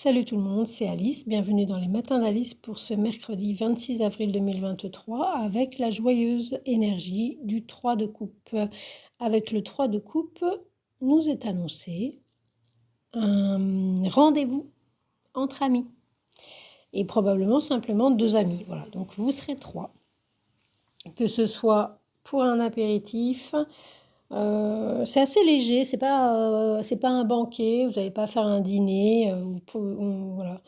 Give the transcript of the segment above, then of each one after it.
Salut tout le monde, c'est Alice. Bienvenue dans les matins d'Alice pour ce mercredi 26 avril 2023 avec la joyeuse énergie du 3 de coupe. Avec le 3 de coupe, nous est annoncé un rendez-vous entre amis et probablement simplement deux amis. Voilà, donc vous serez trois. Que ce soit pour un apéritif, c'est assez léger, c'est pas un banquet, vous n'allez pas faire un dîner, voilà.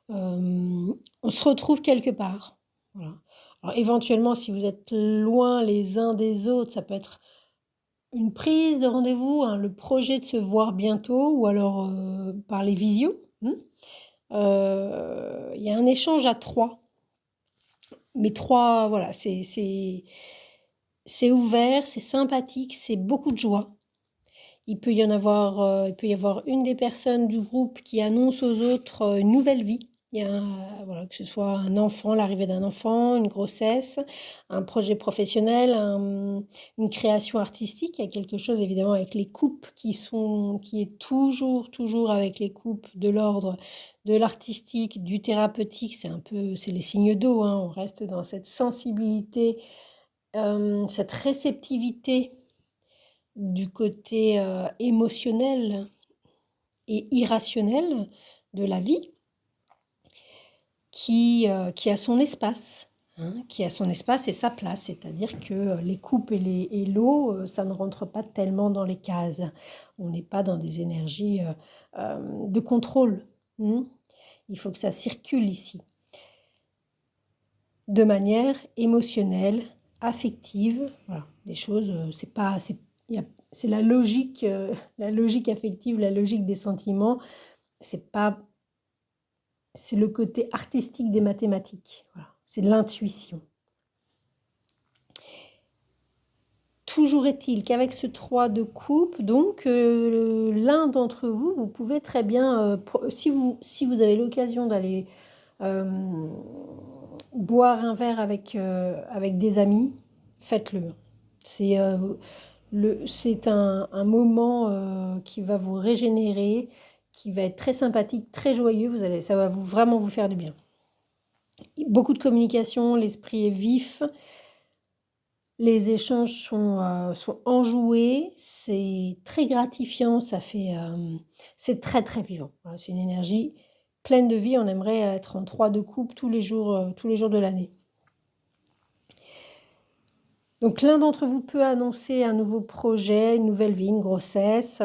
On se retrouve quelque part, voilà. Alors éventuellement, si vous êtes loin les uns des autres, ça peut être une prise de rendez-vous, hein, le projet de se voir bientôt ou alors, par les visios, il y a un échange à 3, mais 3, voilà, c'est ouvert, c'est sympathique, c'est beaucoup de joie. Il peut y avoir une des personnes du groupe qui annonce aux autres, une nouvelle vie. Il y a voilà, que ce soit un enfant, l'arrivée d'un enfant, une grossesse, un projet professionnel, une création artistique. Il y a quelque chose évidemment avec les coupes qui est toujours avec les coupes de l'ordre de l'artistique, du thérapeutique. C'est les signes d'eau, hein. On reste dans cette sensibilité, cette réceptivité du côté émotionnel et irrationnel de la vie qui a son espace, hein, qui a son espace et sa place. C'est-à-dire que les coupes et l'eau, ça ne rentre pas tellement dans les cases. On n'est pas dans des énergies de contrôle. Il faut que ça circule ici. De manière émotionnelle, affective, voilà, des choses, c'est la logique affective, la logique des sentiments, c'est le côté artistique des mathématiques, voilà, c'est l'intuition. Toujours est-il qu'avec ce 3 de coupe, donc l'un d'entre vous, vous pouvez très bien, si vous avez l'occasion d'aller boire un verre avec des amis, faites-le. C'est un moment qui va vous régénérer, qui va être très sympathique, très joyeux. Ça va vraiment vous faire du bien. Beaucoup de communication, l'esprit est vif, les échanges sont enjoués, c'est très gratifiant, c'est très très vivant. Voilà, c'est une énergie pleine de vie. On aimerait être en 3 de coupe tous les jours de l'année. Donc l'un d'entre vous peut annoncer un nouveau projet, une nouvelle vie, une grossesse,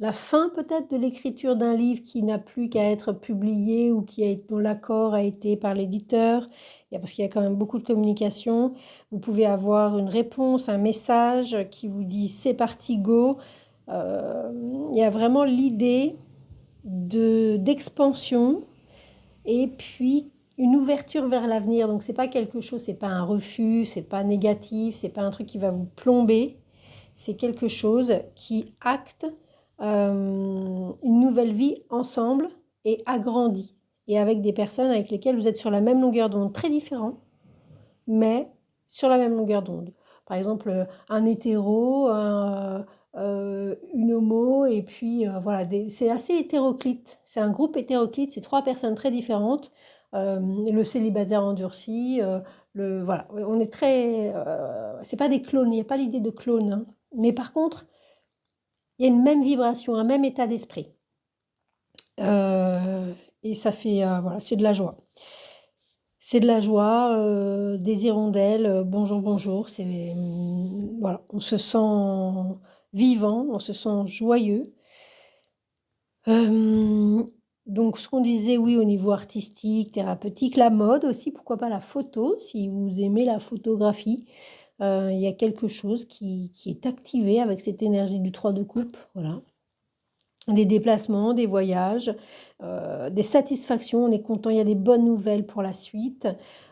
la fin peut-être de l'écriture d'un livre qui n'a plus qu'à être publié ou dont l'accord a été par l'éditeur, parce qu'il y a quand même beaucoup de communication. Vous pouvez avoir une réponse, un message qui vous dit c'est parti, go. Il y a vraiment l'idée d'expansion et puis une ouverture vers l'avenir. Donc c'est pas quelque chose, c'est pas un refus, c'est pas négatif, c'est pas un truc qui va vous plomber. C'est quelque chose qui acte une nouvelle vie ensemble et agrandie. Et avec des personnes avec lesquelles vous êtes sur la même longueur d'onde, très différents, mais sur la même longueur d'onde. Par exemple, un hétéro, une homo, et puis voilà, c'est assez hétéroclite. C'est un groupe hétéroclite, c'est 3 personnes très différentes. Le célibataire endurci, voilà, on est très... c'est pas des clones, il n'y a pas l'idée de clone, hein. Mais par contre, il y a une même vibration, un même état d'esprit. Et ça fait, voilà, c'est de la joie. C'est de la joie, des hirondelles, bonjour, bonjour. Voilà, on se sent vivant, on se sent joyeux. Donc ce qu'on disait, oui, au niveau artistique, thérapeutique, la mode aussi, pourquoi pas la photo, si vous aimez la photographie. Il y a quelque chose qui est activé avec cette énergie du 3 de coupe, voilà. Des déplacements, des voyages, des satisfactions, on est content, il y a des bonnes nouvelles pour la suite.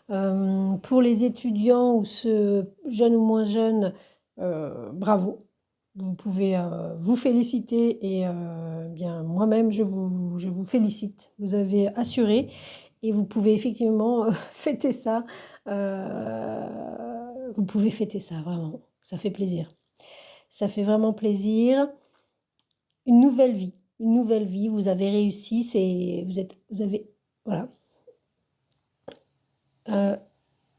Pour les étudiants ou ceux jeunes ou moins jeunes, bravo. Vous pouvez vous féliciter et bien moi-même je vous félicite. Vous avez assuré et vous pouvez effectivement fêter ça. Vous pouvez fêter ça, vraiment, ça fait plaisir. Ça fait vraiment plaisir. Une nouvelle vie, une nouvelle vie. Vous avez réussi, vous avez, voilà, euh,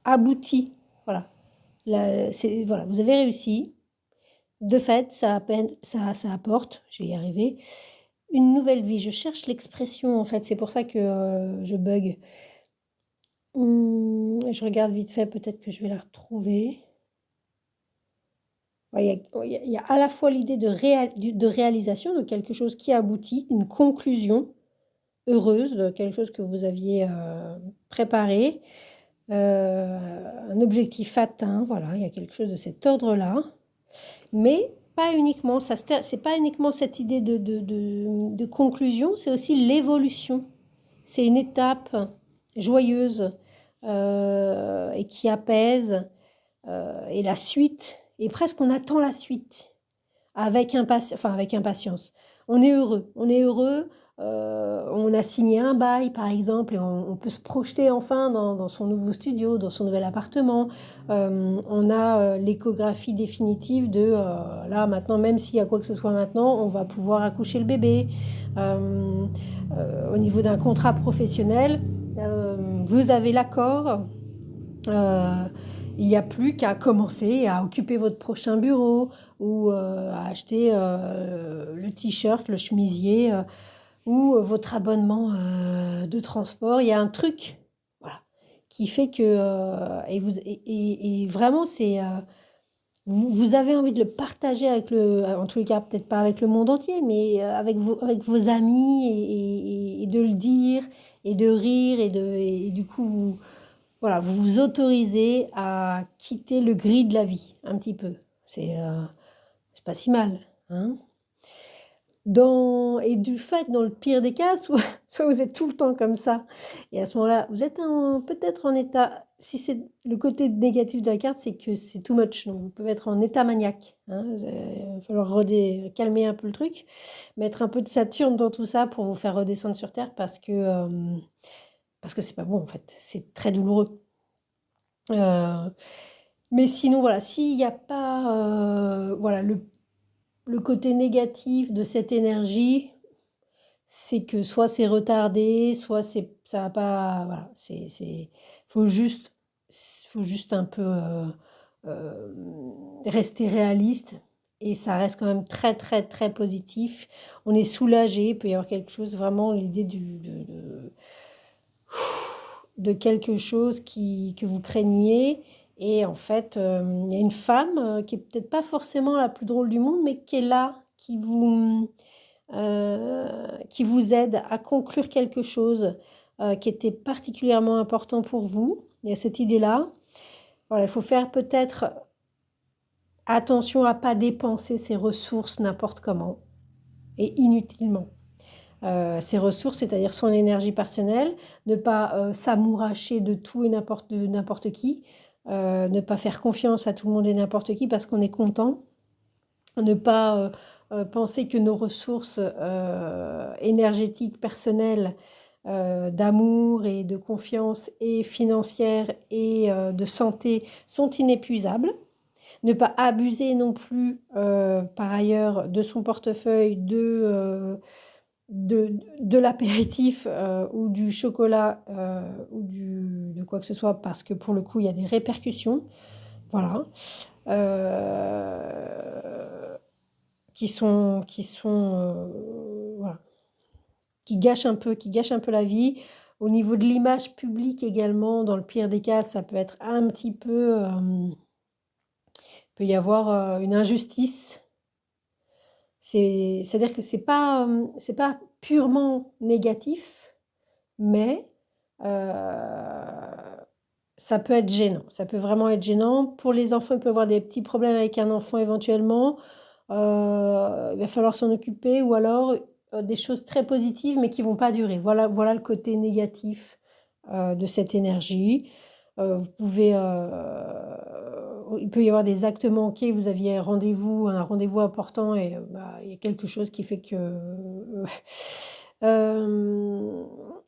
abouti. Voilà. Voilà, vous avez réussi. De fait, ça apporte, je vais y arriver, une nouvelle vie. Je cherche l'expression, en fait, c'est pour ça que je bug. Je regarde vite fait, peut-être que je vais la retrouver. Ouais, il y a à la fois l'idée de réalisation, de quelque chose qui aboutit, une conclusion heureuse, de quelque chose que vous aviez préparé, un objectif atteint, voilà, il y a quelque chose de cet ordre-là. Mais pas uniquement, c'est pas uniquement cette idée de conclusion, c'est aussi l'évolution. C'est une étape joyeuse et qui apaise, et la suite, et presque on attend la suite avec impatience. On est heureux, on a signé un bail par exemple, et on peut se projeter enfin dans son nouveau studio, dans son nouvel appartement. On a l'échographie définitive là maintenant, même s'il y a quoi que ce soit maintenant, on va pouvoir accoucher le bébé. Euh, Au niveau d'un contrat professionnel, vous avez l'accord. Euh, il n'y a plus qu'à commencer à occuper votre prochain bureau ou à acheter le t-shirt, le chemisier ou votre abonnement de transport. Il y a un truc, voilà, qui fait que, et vraiment, vous avez envie de le partager en tous les cas, peut-être pas avec le monde entier, mais avec vos amis et de le dire et de rire et du coup, voilà, vous vous autorisez à quitter le gris de la vie, un petit peu. C'est pas si mal, hein. Et du fait, dans le pire des cas, soit vous êtes tout le temps comme ça, et à ce moment-là, vous êtes peut-être en état, si c'est le côté négatif de la carte, c'est que c'est too much, donc vous pouvez être en état maniaque, hein. Il va falloir calmer un peu le truc, mettre un peu de Saturne dans tout ça pour vous faire redescendre sur Terre, parce que c'est pas bon en fait, c'est très douloureux. Euh, mais sinon, voilà, s'il n'y a pas voilà, le côté négatif de cette énergie, c'est que soit c'est retardé, soit ça va pas. Voilà, faut juste, faut juste un peu euh, rester réaliste. Et ça reste quand même très, très, très positif. On est soulagé, il peut y avoir quelque chose, vraiment l'idée de quelque chose que vous craigniez. Et en fait, il y a une femme qui est peut-être pas forcément la plus drôle du monde, mais qui est là, qui vous aide à conclure quelque chose qui était particulièrement important pour vous. Il y a cette idée-là. Voilà, il faut faire peut-être attention à pas dépenser ses ressources n'importe comment et inutilement. Ses ressources, c'est-à-dire son énergie personnelle, ne pas s'amouracher de tout et de n'importe qui, ne pas faire confiance à tout le monde et n'importe qui parce qu'on est content, ne pas penser que nos ressources énergétiques, personnelles, d'amour et de confiance et financières et de santé sont inépuisables. Ne pas abuser non plus, par ailleurs, de son portefeuille, de l'apéritif ou du chocolat ou de quoi que ce soit, parce que pour le coup, il y a des répercussions, voilà, voilà, qui gâchent un peu la vie. Au niveau de l'image publique également, dans le pire des cas, ça peut être un petit peu, il peut y avoir une injustice. C'est-à-dire que c'est pas purement négatif, mais ça peut être gênant. Ça peut vraiment être gênant. Pour les enfants, il peut y avoir des petits problèmes avec un enfant éventuellement. Il va falloir s'en occuper ou alors des choses très positives mais qui vont pas durer. Voilà le côté négatif de cette énergie. Il peut y avoir des actes manqués. Vous aviez un rendez-vous important et il y a quelque chose qui fait que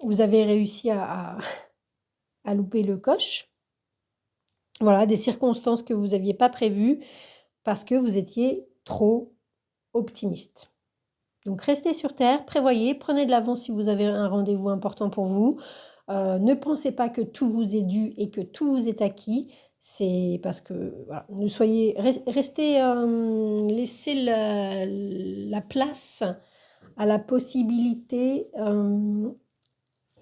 vous avez réussi à louper le coche. Voilà, des circonstances que vous n'aviez pas prévues parce que vous étiez trop optimiste. Donc restez sur terre, prévoyez, prenez de l'avance si vous avez un rendez-vous important pour vous. Ne pensez pas que tout vous est dû et que tout vous est acquis. C'est parce que, voilà, restez, laissez la place à la possibilité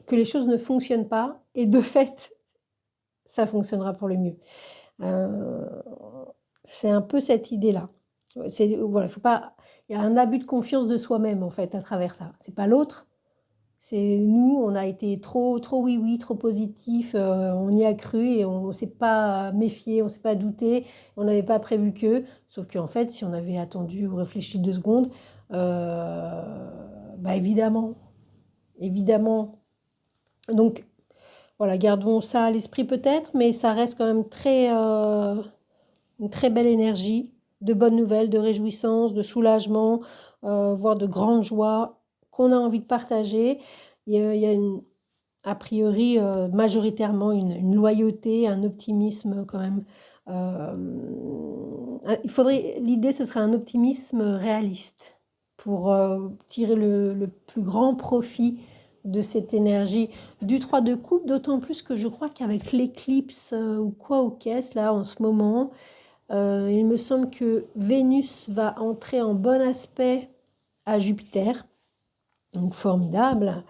que les choses ne fonctionnent pas et de fait, ça fonctionnera pour le mieux. C'est un peu cette idée-là. Voilà, faut pas, il y a un abus de confiance de soi-même en fait à travers ça. C'est pas l'autre, c'est nous. On a été trop oui, trop positif. On y a cru et on s'est pas méfié, on s'est pas douté, on n'avait pas prévu que. Sauf qu'en fait, si on avait attendu ou réfléchi 2 secondes, bah évidemment. Donc voilà, gardons ça à l'esprit peut-être, mais ça reste quand même une très belle énergie, de bonnes nouvelles, de réjouissance, de soulagement, voire de grande joie qu'on a envie de partager. Il y a a priori majoritairement une loyauté, un optimisme quand même. L'idée ce serait un optimisme réaliste pour tirer le plus grand profit de cette énergie du 3 de coupe, d'autant plus que je crois qu'avec l'éclipse ou quoi au caisse là en ce moment, il me semble que Vénus va entrer en bon aspect à Jupiter, donc formidable.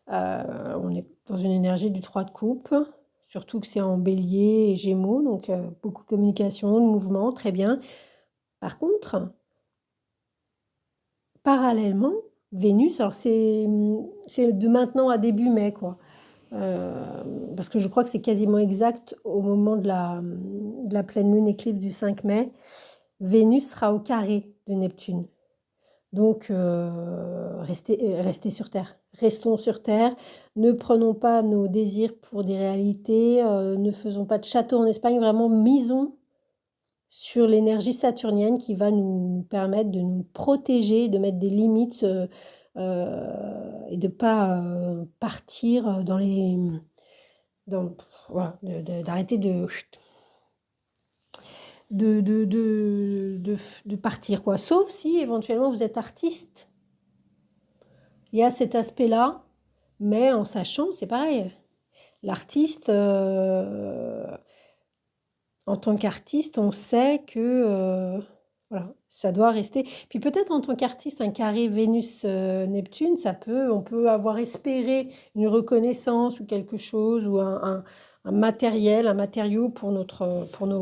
On est dans une énergie du 3 de coupe, surtout que c'est en bélier et gémeaux, donc beaucoup de communication, de mouvement, très bien. Par contre, parallèlement, Vénus, alors c'est de maintenant à début mai, quoi. Parce que je crois que c'est quasiment exact au moment de la pleine lune éclipse du 5 mai. Vénus sera au carré de Neptune. Donc, restez sur Terre. Restons sur Terre. Ne prenons pas nos désirs pour des réalités. Ne faisons pas de château en Espagne. Vraiment, misons sur l'énergie saturnienne qui va nous permettre de nous protéger, de mettre des limites et de ne pas partir voilà, d'arrêter de partir, quoi. Sauf si éventuellement vous êtes artiste. Il y a cet aspect-là, mais en sachant, c'est pareil. L'artiste, en tant qu'artiste, on sait que voilà, ça doit rester. Puis peut-être en tant qu'artiste, un carré Vénus-Neptune, on peut avoir espéré une reconnaissance ou quelque chose, ou un matériel, un matériau pour nos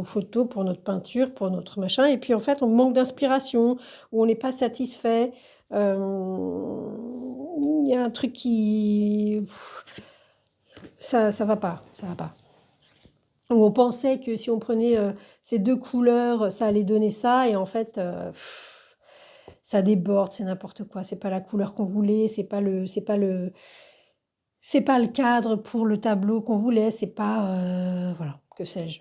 photos, pour notre peinture, pour notre machin. Et puis en fait, on manque d'inspiration, ou on n'est pas satisfait. Il y a un truc qui... Ça va pas, ça va pas. Où on pensait que si on prenait ces 2 couleurs, ça allait donner ça, et en fait, ça déborde, c'est n'importe quoi. C'est pas la couleur qu'on voulait, c'est pas le cadre pour le tableau qu'on voulait, c'est pas voilà, que sais-je.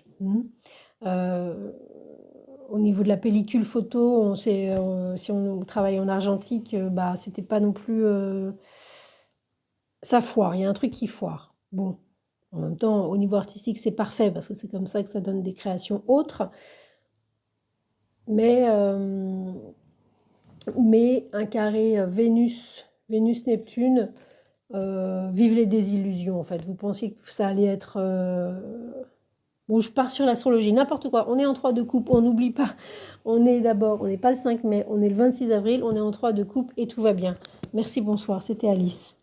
Au niveau de la pellicule photo, si on travaille en argentique, bah c'était pas non plus ça foire, il y a un truc qui foire. Bon. En même temps, au niveau artistique, c'est parfait parce que c'est comme ça que ça donne des créations autres. Mais un carré Vénus-Neptune, vive les désillusions en fait. Vous pensiez que ça allait être... Bon, je pars sur l'astrologie, n'importe quoi. On est en 3 de coupe, on n'oublie pas. On n'est pas le 5 mai, on est le 26 avril, on est en 3 de coupe et tout va bien. Merci, bonsoir, c'était Alice.